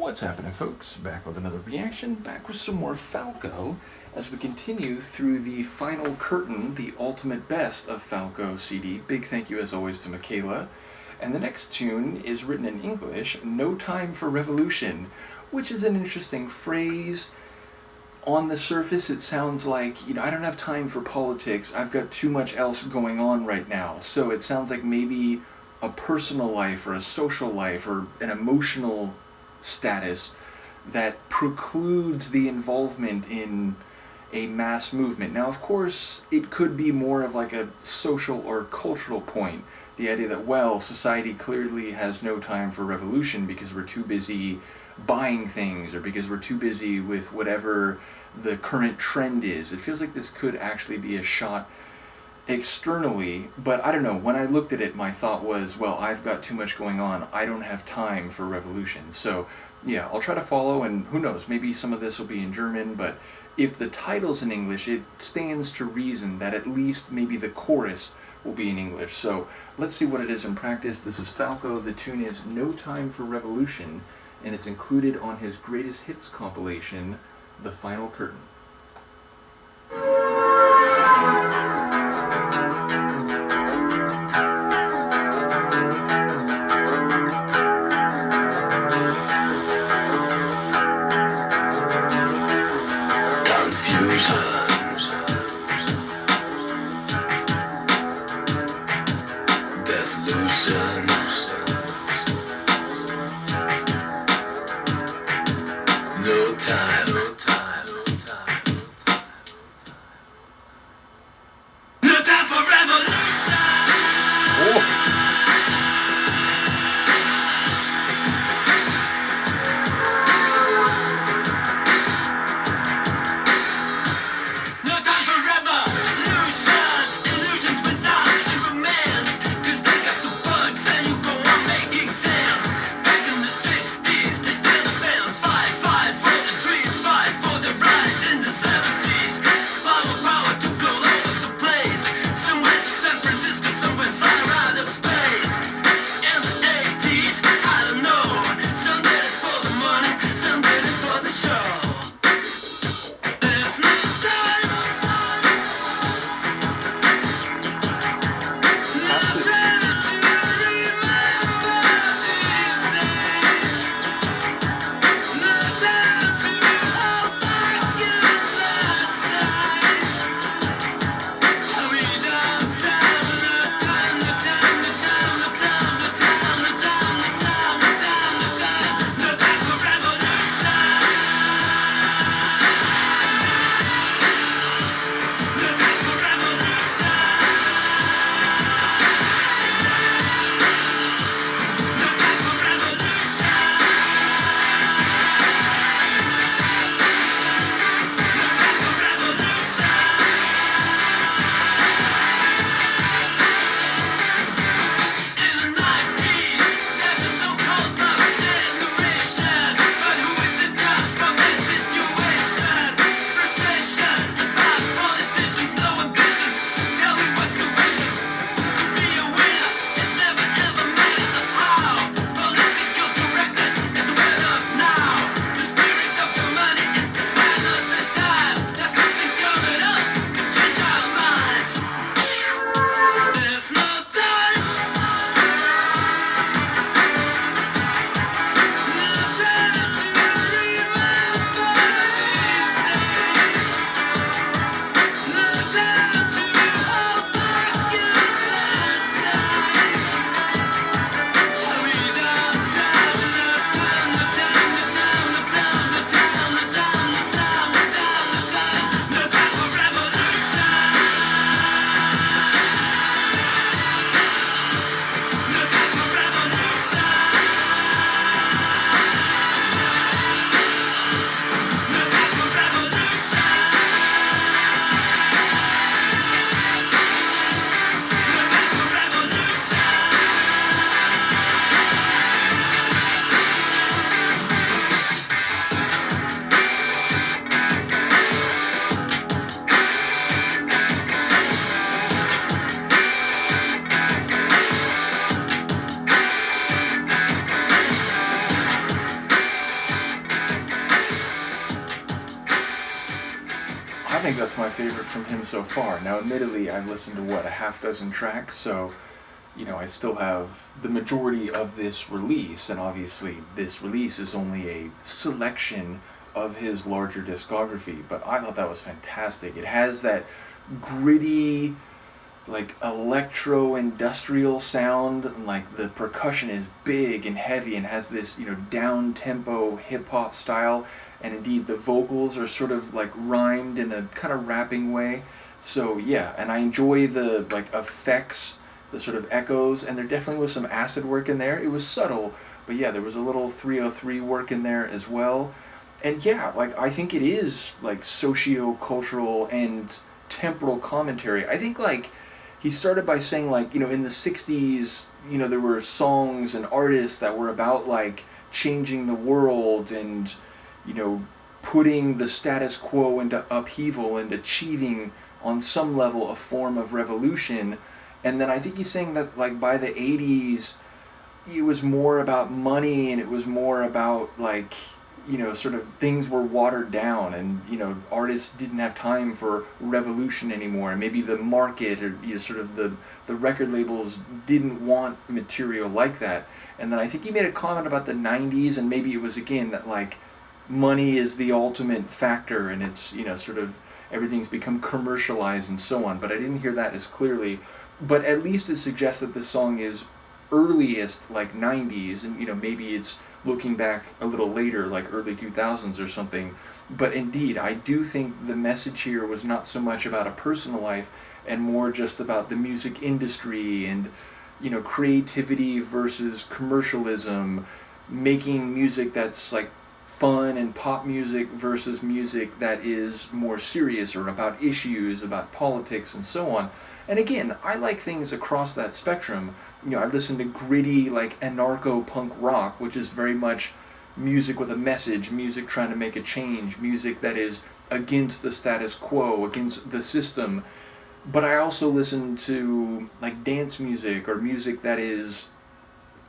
What's happening, folks? Back with another reaction, back with some more Falco, as we continue through the final curtain, the ultimate best of Falco CD. Big thank you as always to Michaela. And the next tune is written in English, No Time for Revolution, which is an interesting phrase. On the surface it sounds like, I don't have time for politics, I've got too much else going on right now. So it sounds like maybe a personal life or a social life or an emotional status that precludes the involvement in a mass movement. Now, of course, it could be more of like a social or cultural point. The idea that, well, society clearly has no time for revolution because we're too busy buying things or because we're too busy with whatever the current trend is. It feels like this could actually be a shot externally, but I don't know, when I looked at it, my thought was, well, I've got too much going on, I don't have time for revolution. So yeah, I'll try to follow, and who knows, maybe some of this will be in German, but if the title's in English, it stands to reason that at least maybe the chorus will be in English. So let's see what it is in practice. This is Falco, the tune is No Time for Revolution, and it's included on his greatest hits compilation, The Final Curtain. Dissolution. No time, no time, no time, no time. No time for revolution. Oh. think that's my favorite from him so far. Now, admittedly, I've listened to, what, a half dozen tracks, so, you know, I still have the majority of this release, and obviously this release is only a selection of his larger discography, but I thought that was fantastic. It has that gritty, like, electro-industrial sound, and, like, the percussion is big and heavy and has this, you know, down-tempo hip-hop style, and indeed the vocals are sort of, like, rhymed in a kind of rapping way. So, yeah, and I enjoy the, like, effects, the sort of echoes, and there definitely was some acid work in there. It was subtle, but yeah, there was a little 303 work in there as well. And yeah, like, I think it is, like, socio-cultural and temporal commentary. I think, like, he started by saying, like, you know, in the 60s, you know, there were songs and artists that were about, like, changing the world and, you know, putting the status quo into upheaval and achieving, on some level, a form of revolution. And then I think he's saying that, like, by the 80s, it was more about money and it was more about, like, you know, sort of things were watered down and, you know, artists didn't have time for revolution anymore. And maybe the market or, you know, sort of the record labels didn't want material like that. And then I think he made a comment about the 90s, and maybe it was, again, that, like, money is the ultimate factor and it's, you know, sort of everything's become commercialized and so on. But I didn't hear that as clearly. But at least it suggests that this song is earliest, like, 90s, and, you know, maybe it's looking back a little later, like early 2000s or something. But indeed, I do think the message here was not so much about a personal life and more just about the music industry and, you know, creativity versus commercialism, making music that's, like, fun and pop music versus music that is more serious or about issues, about politics and so on. And again, I like things across that spectrum. You know, I listen to gritty, like, anarcho-punk rock, which is very much music with a message, music trying to make a change, music that is against the status quo, against the system. But I also listen to, like, dance music or music that is,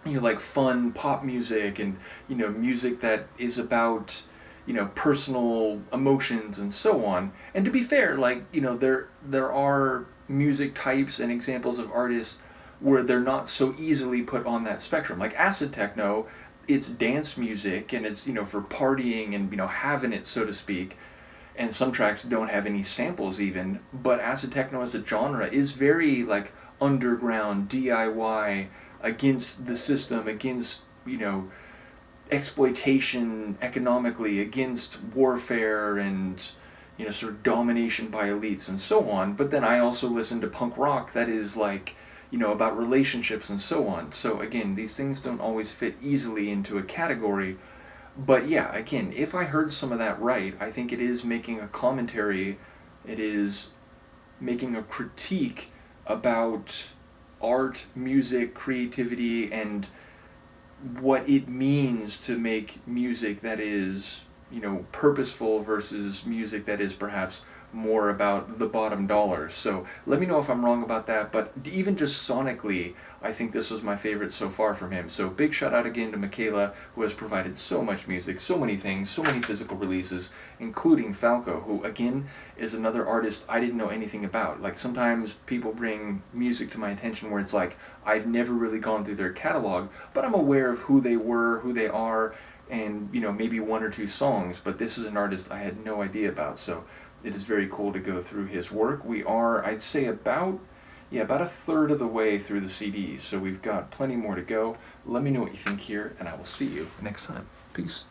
you know, like, fun pop music and, you know, music that is about, you know, personal emotions and so on. And to be fair, like, you know, there are music types and examples of artists where they're not so easily put on that spectrum. Like acid techno, it's dance music and it's, you know, for partying and, you know, having it, so to speak. And some tracks don't have any samples even, but acid techno as a genre is very, like, underground, DIY, against the system, against, you know, exploitation economically, against warfare and, you know, sort of domination by elites and so on. But then I also listen to punk rock that is, like, you know, about relationships and so on. So again, these things don't always fit easily into a category. But yeah, again, if I heard some of that right, I think it is making a commentary, it is making a critique about art, music, creativity, and what it means to make music that is, you know, purposeful versus music that is perhaps more about the bottom dollar. So let me know if I'm wrong about that, but even just sonically, I think this was my favorite so far from him. So big shout out again to Michaela, who has provided so much music, so many things, so many physical releases, including Falco, who again is another artist I didn't know anything about. Like, sometimes people bring music to my attention where it's like, I've never really gone through their catalog, but I'm aware of who they were, who they are, and, you know, maybe one or two songs, but this is an artist I had no idea about. So it is very cool to go through his work. We are, I'd say, about a third of the way through the CD, so we've got plenty more to go. Let me know what you think here, and I will see you next time. Peace.